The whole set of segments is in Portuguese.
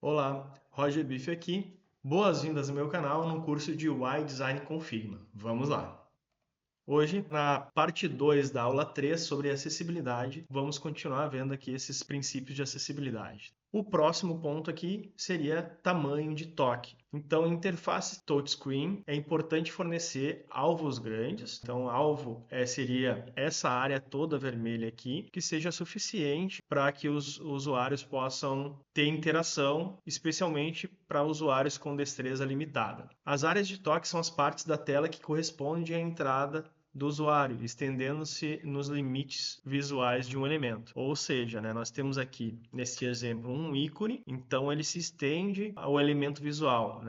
Olá, Roger Biff aqui. Boas-vindas ao meu canal no curso de UI Design com Figma. Vamos lá! Hoje, na parte 2 da aula 3 sobre acessibilidade, vamos continuar vendo aqui esses princípios de acessibilidade. O próximo ponto aqui seria tamanho de toque. Então, em interface touchscreen, é importante fornecer alvos grandes. Então, alvo seria essa área toda vermelha aqui, que seja suficiente para que os usuários possam ter interação, especialmente para usuários com destreza limitada. As áreas de toque são as partes da tela que correspondem à entrada do usuário, estendendo-se nos limites visuais de um elemento. Ou seja, nós temos aqui, neste exemplo, um ícone, então ele se estende ao elemento visual.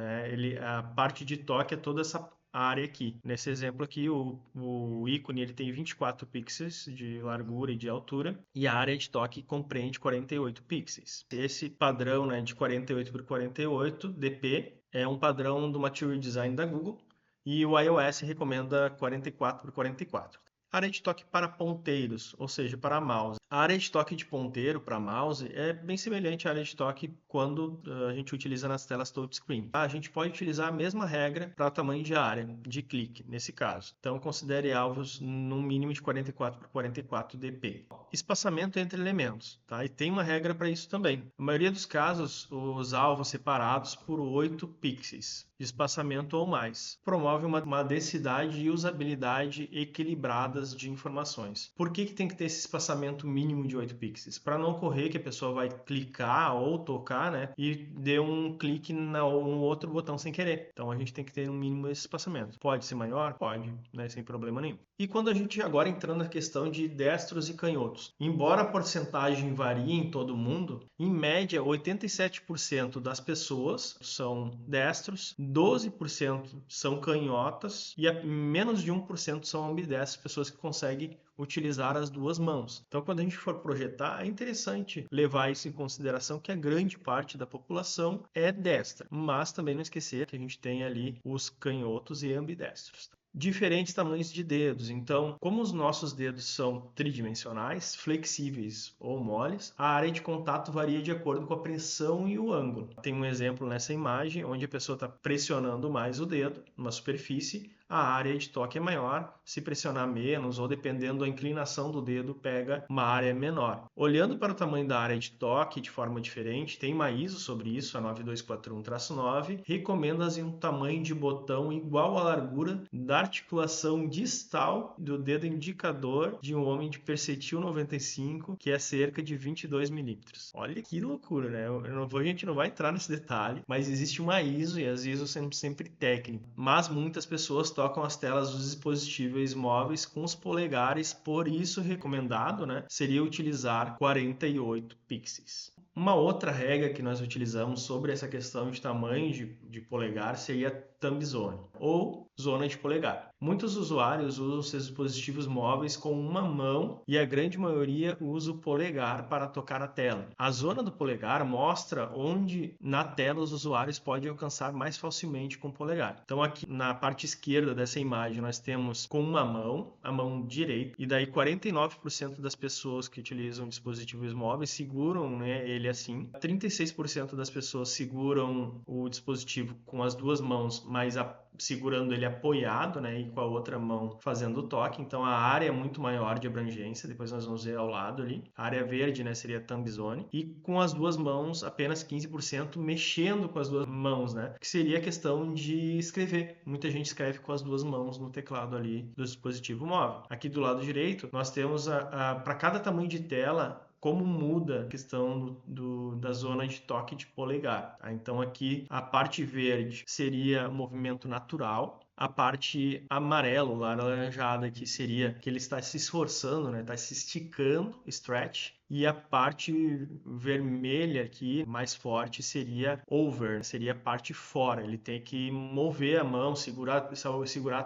A parte de toque é toda essa área aqui. Nesse exemplo aqui, o ícone ele tem 24 pixels de largura e de altura, e a área de toque compreende 48 pixels. Esse padrão de 48 por 48 dp é um padrão do Material Design da Google, e o iOS recomenda 44 por 44. Área de toque para ponteiros, ou seja, para mouse. A área de toque de ponteiro para mouse é bem semelhante à área de toque quando a gente utiliza nas telas touchscreen. A gente pode utilizar a mesma regra para o tamanho de área de clique, nesse caso. Então, considere alvos no mínimo de 44 por 44 dp. Espaçamento entre elementos, tá? E tem uma regra para isso também. Na maioria dos casos, os alvos separados por 8 pixels de espaçamento ou mais. Promove uma densidade e usabilidade equilibradas de informações. Por que tem que ter esse espaçamento mínimo de 8 pixels? Para não ocorrer que a pessoa vai clicar ou tocar, e dê um clique no outro botão sem querer. Então a gente tem que ter um mínimo esse espaçamento. Pode ser maior? Pode, sem problema nenhum. E quando a gente agora entrando na questão de destros e canhotos. Embora a porcentagem varie em todo mundo, em média 87% das pessoas são destros, 12% são canhotas e menos de 1% são ambidestros, pessoas que conseguem utilizar as duas mãos. Então, quando a gente for projetar, é interessante levar isso em consideração que a grande parte da população é destra, mas também não esquecer que a gente tem ali os canhotos e ambidestros. Diferentes tamanhos de dedos. Então, como os nossos dedos são tridimensionais, flexíveis ou moles, a área de contato varia de acordo com a pressão e o ângulo. Tem um exemplo nessa imagem onde a pessoa está pressionando mais o dedo numa superfície, a área de toque é maior, se pressionar menos ou dependendo da inclinação do dedo, pega uma área menor. Olhando para o tamanho da área de toque de forma diferente, tem uma ISO sobre isso, a 9241-9, recomenda um tamanho de botão igual à largura da articulação distal do dedo indicador de um homem de percentil 95, que é cerca de 22 milímetros. Olha que loucura, né? A gente não vai entrar nesse detalhe, mas existe uma ISO e as ISOs são sempre técnicas. Mas muitas pessoas tocam as telas dos dispositivos móveis com os polegares, por isso recomendado, seria utilizar 48 pixels. Uma outra regra que nós utilizamos sobre essa questão de tamanho de polegar seria thumb zone, ou zona de polegar. Muitos usuários usam seus dispositivos móveis com uma mão e a grande maioria usa o polegar para tocar a tela. A zona do polegar mostra onde na tela os usuários podem alcançar mais facilmente com o polegar. Então aqui na parte esquerda dessa imagem nós temos com uma mão, a mão direita, e daí 49% das pessoas que utilizam dispositivos móveis seguram ele assim. 36% das pessoas seguram o dispositivo com as duas mãos, mas segurando ele apoiado, e com a outra mão fazendo o toque. Então a área é muito maior de abrangência, depois nós vamos ver ao lado ali. A área verde, seria a thumb zone. E com as duas mãos, apenas 15% mexendo com as duas mãos, que seria a questão de escrever. Muita gente escreve com as duas mãos no teclado ali do dispositivo móvel. Aqui do lado direito, nós temos para cada tamanho de tela, como muda a questão da zona de toque de polegar. Tá? Então aqui a parte verde seria movimento natural, a parte amarelo, laranjada, que seria que ele está se esforçando, está se esticando, stretch, e a parte vermelha aqui, mais forte, seria over, seria a parte fora. Ele tem que mover a mão, segurar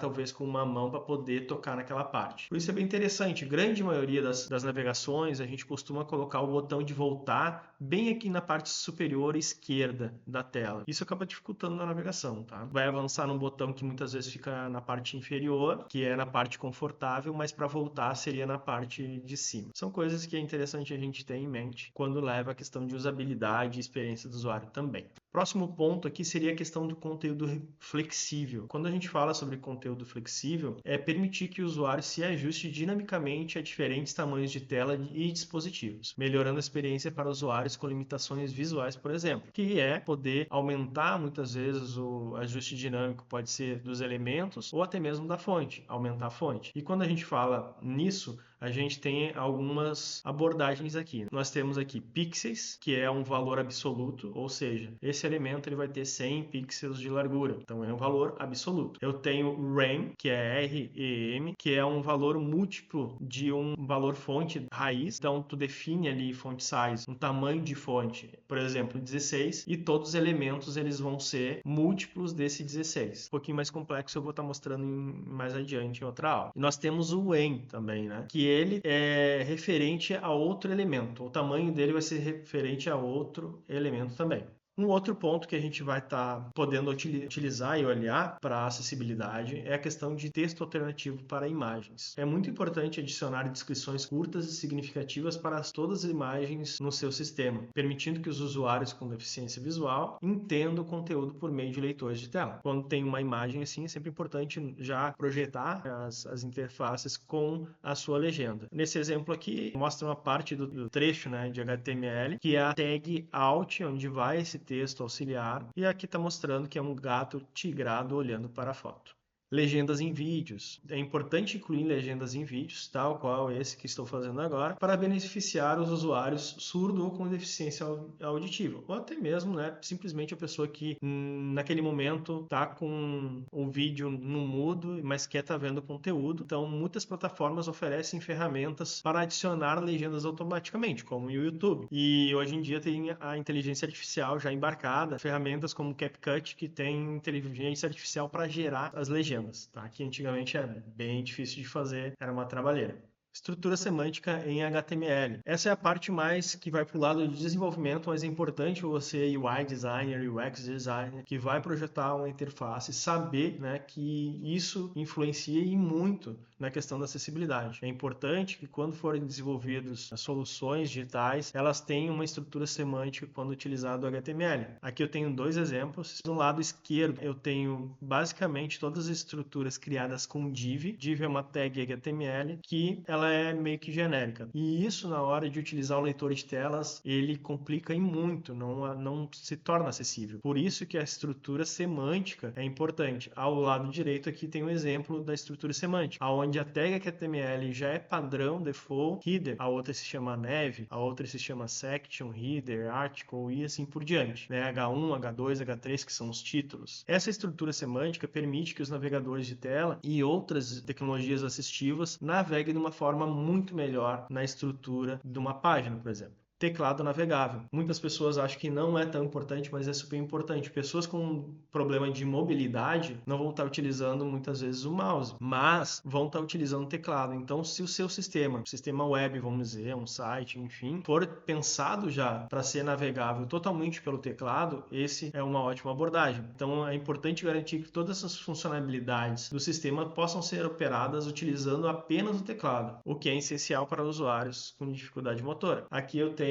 talvez com uma mão para poder tocar naquela parte. Por isso é bem interessante. Grande maioria das navegações, a gente costuma colocar o botão de voltar bem aqui na parte superior esquerda da tela. Isso acaba dificultando a navegação, tá? Vai avançar num botão que muitas vezes fica na parte inferior, que é na parte confortável, mas para voltar seria na parte de cima. São coisas que é interessante a gente tem em mente quando leva a questão de usabilidade e experiência do usuário também. Próximo ponto aqui seria a questão do conteúdo flexível. Quando a gente fala sobre conteúdo flexível, é permitir que o usuário se ajuste dinamicamente a diferentes tamanhos de tela e dispositivos, melhorando a experiência para usuários com limitações visuais, por exemplo, que é poder aumentar muitas vezes o ajuste dinâmico, pode ser dos elementos ou até mesmo da fonte, aumentar a fonte. E quando a gente fala nisso, a gente tem algumas abordagens aqui. Nós temos aqui pixels, que é um valor absoluto, ou seja, esse elemento ele vai ter 100 pixels de largura, então é um valor absoluto. Eu tenho rem, que é REM, que é um valor múltiplo de um valor fonte raiz, então tu define ali font size, um tamanho de fonte, por exemplo, 16, e todos os elementos eles vão ser múltiplos desse 16. Um pouquinho mais complexo eu vou estar mostrando mais adiante em outra aula. E nós temos o en também, né? Que ele é referente a outro elemento. O tamanho dele vai ser referente a outro elemento também. Um outro ponto que a gente vai estar podendo utilizar e olhar para a acessibilidade é a questão de texto alternativo para imagens. É muito importante adicionar descrições curtas e significativas para todas as imagens no seu sistema, permitindo que os usuários com deficiência visual entendam o conteúdo por meio de leitores de tela. Quando tem uma imagem assim, é sempre importante já projetar as interfaces com a sua legenda. Nesse exemplo aqui, mostra uma parte do trecho, né, de HTML, que é a tag alt, onde vai esse texto auxiliar, e aqui está mostrando que é um gato tigrado olhando para a foto. Legendas em vídeos. É importante incluir legendas em vídeos, tal qual esse que estou fazendo agora, para beneficiar os usuários surdos ou com deficiência auditiva, ou até mesmo, né, simplesmente a pessoa que naquele momento está com o vídeo no mudo, mas quer estar vendo conteúdo. Então, muitas plataformas oferecem ferramentas para adicionar legendas automaticamente, como o YouTube. E hoje em dia tem a inteligência artificial já embarcada, ferramentas como o CapCut, que tem inteligência artificial para gerar as legendas. Tá? Que antigamente era bem difícil de fazer, era uma trabalheira. Estrutura semântica em HTML. Essa é a parte mais que vai para o lado de desenvolvimento, mas é importante você, UI designer, UX designer, que vai projetar uma interface, saber, né, que isso influencia e muito na questão da acessibilidade. É importante que quando forem desenvolvidas as soluções digitais, elas tenham uma estrutura semântica quando utilizado o HTML. Aqui eu tenho dois exemplos. No lado esquerdo eu tenho basicamente todas as estruturas criadas com div. Div é uma tag HTML que ela é meio que genérica. E isso, na hora de utilizar o leitor de telas, ele complica em muito, não se torna acessível. Por isso que a estrutura semântica é importante. Ao lado direito aqui tem um exemplo da estrutura semântica, onde a tag HTML já é padrão, default, header, a outra se chama nav, a outra se chama section, header, article e assim por diante. Né? H1, H2, H3, que são os títulos. Essa estrutura semântica permite que os navegadores de tela e outras tecnologias assistivas naveguem de uma forma muito melhor na estrutura de uma página, por exemplo. Teclado navegável. Muitas pessoas acham que não é tão importante, mas é super importante. Pessoas com problema de mobilidade não vão estar utilizando muitas vezes o mouse, mas vão estar utilizando o teclado. Então, se o seu sistema web, vamos dizer, um site, enfim, for pensado já para ser navegável totalmente pelo teclado, esse é uma ótima abordagem. Então, é importante garantir que todas essas funcionalidades do sistema possam ser operadas utilizando apenas o teclado, o que é essencial para usuários com dificuldade motora. Aqui eu tenho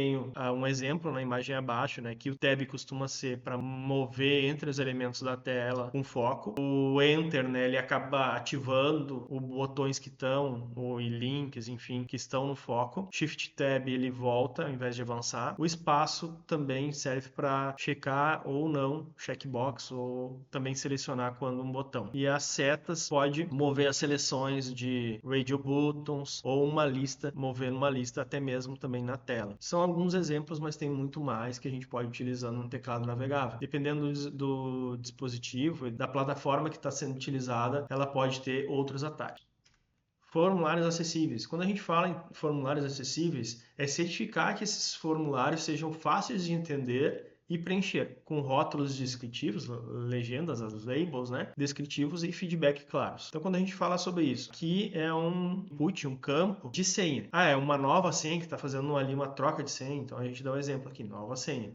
um exemplo na imagem abaixo, né, que o tab costuma ser para mover entre os elementos da tela com foco. O Enter, né, ele acaba ativando os botões que estão, ou links, enfim, que estão no foco. Shift Tab ele volta ao invés de avançar. O espaço também serve para checar ou não checkbox, ou também selecionar quando um botão. E as setas pode mover as seleções de radio buttons ou uma lista, mover uma lista até mesmo também na tela. São alguns exemplos, mas tem muito mais que a gente pode utilizar no teclado navegável. Dependendo do dispositivo e da plataforma que está sendo utilizada, ela pode ter outros atalhos. Formulários acessíveis. Quando a gente fala em formulários acessíveis, é certificar que esses formulários sejam fáceis de entender e preencher com rótulos descritivos, legendas, as labels, né, descritivos e feedback claros. Então, quando a gente fala sobre isso, aqui é um input, um campo de senha. É uma nova senha que está fazendo ali uma troca de senha, então a gente dá um exemplo aqui, nova senha.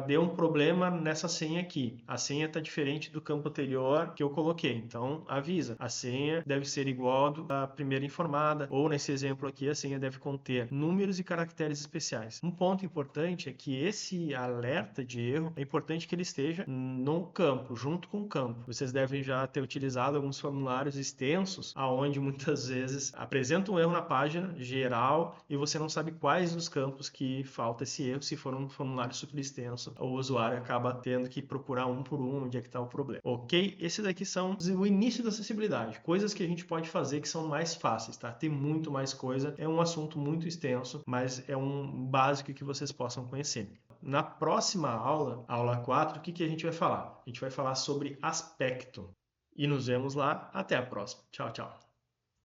Deu um problema nessa senha aqui, a senha está diferente do campo anterior que eu coloquei, então avisa, a senha deve ser igual à primeira informada, ou nesse exemplo aqui, a senha deve conter números e caracteres especiais. Um ponto importante é que esse alerta de erro, é importante que ele esteja no campo, junto com o campo. Vocês devem já ter utilizado alguns formulários extensos, aonde muitas vezes apresenta um erro na página geral e você não sabe quais os campos que falta esse erro. Se for um formulário super extenso, o usuário acaba tendo que procurar um por um onde é que está o problema. Ok? Esses aqui são o início da acessibilidade, coisas que a gente pode fazer que são mais fáceis, tá? Tem muito mais coisa, é um assunto muito extenso, mas é um básico que vocês possam conhecer. Na próxima aula, aula 4, o que a gente vai falar? A gente vai falar sobre aspecto. E nos vemos lá. Até a próxima. Tchau, tchau.